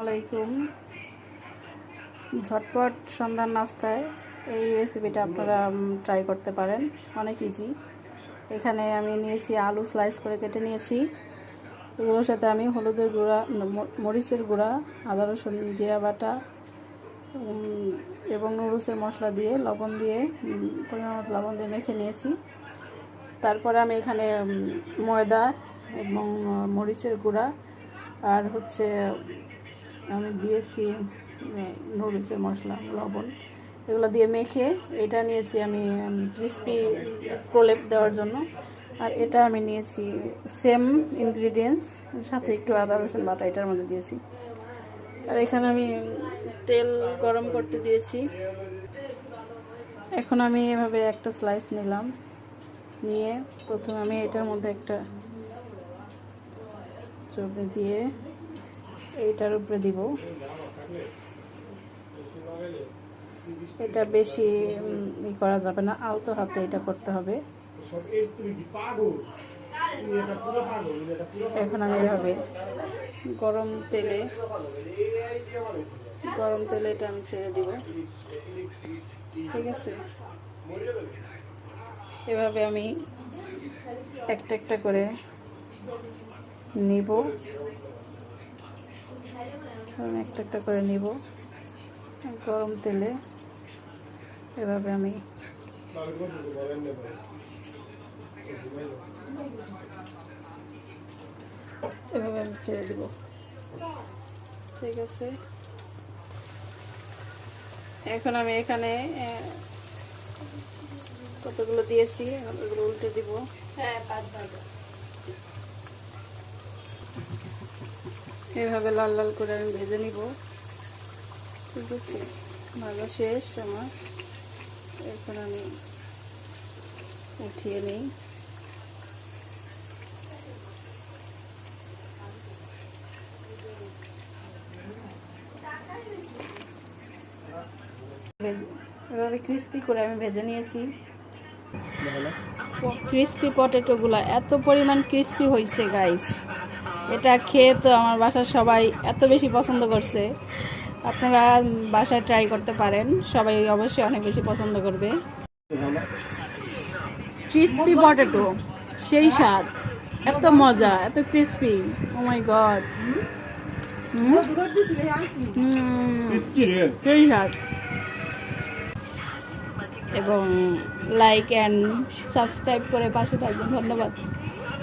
আসসালামাইকুম। ঝটপট সন্ধ্যার নাস্তায় এই রেসিপিটা আপনারা ট্রাই করতে পারেন, অনেক ইজি। এখানে আমি নিয়েছি আলু স্লাইস করে কেটে নিয়েছি। এগুলোর সাথে আমি হলুদের গুঁড়া, মরিচের গুঁড়া, আদা রসুন জিরা বাটা এবং নুডলসের মশলা দিয়ে লবণ দিয়ে পরিমাণ মতো লবণ দিয়ে মেখে নিয়েছি। তারপরে আমি এখানে ময়দা এবং মরিচের গুঁড়া আর আমি দিয়েছি নুডলসের মশলা, লবণ, এগুলো দিয়ে মেখে এটা নিয়েছি আমি ক্রিস্পি প্রলেপ দেওয়ার জন্য। আর এটা আমি নিয়েছি সেম ইনগ্রিডিয়েন্টস, সাথে একটু আদা রসুন বাটা এটার মধ্যে দিয়েছি। আর এখানে আমি তেল গরম করতে দিয়েছি। এখন আমি এভাবে একটা স্লাইস নিলাম, নিয়ে প্রথমে আমি এটার মধ্যে একটা চোখে দিয়ে এইটার উপরে দিব। এটা বেশি করা যাবে না, আলতো হাতে এটা করতে হবে। এখন আমি এভাবে গরম তেলে এটা আমি ছেড়ে দিব, ঠিক আছে? এভাবে আমি একটা একটা করে নিব, একটা করে নিব গরম তেলে। এভাবে আমি ছেড়ে দিব, ঠিক আছে? এখন আমি এখানে কতগুলো দিয়েছি, এগুলো উল্টে দিব। এভাবে লাল লাল করে আমি ভেজে নিব, ঠিক আছে? ভাজা শেষ আমার। এখন আমি উঠিয়ে নিই। এভাবে ক্রিস্পি করে আমি ভেজে নিয়েছি। ক্রিস্পি পটেটোগুলো এত পরিমাণ ক্রিস্পি হয়েছে গাইস, এটা খেয়ে তো আমার বাসার সবাই এত বেশি পছন্দ করছে। আপনারা বাসায় ট্রাই করতে পারেন, সবাই অবশ্যই অনেক বেশি পছন্দ করবে। ক্রিস্পি পটেটো, সেই স্বাদ, এত মজা, এত ক্রিস্পি, ও মাই গড, সেই স্বাদ। এবং লাইক অ্যান্ড সাবস্ক্রাইব করে পাশে থাকবেন। ধন্যবাদ।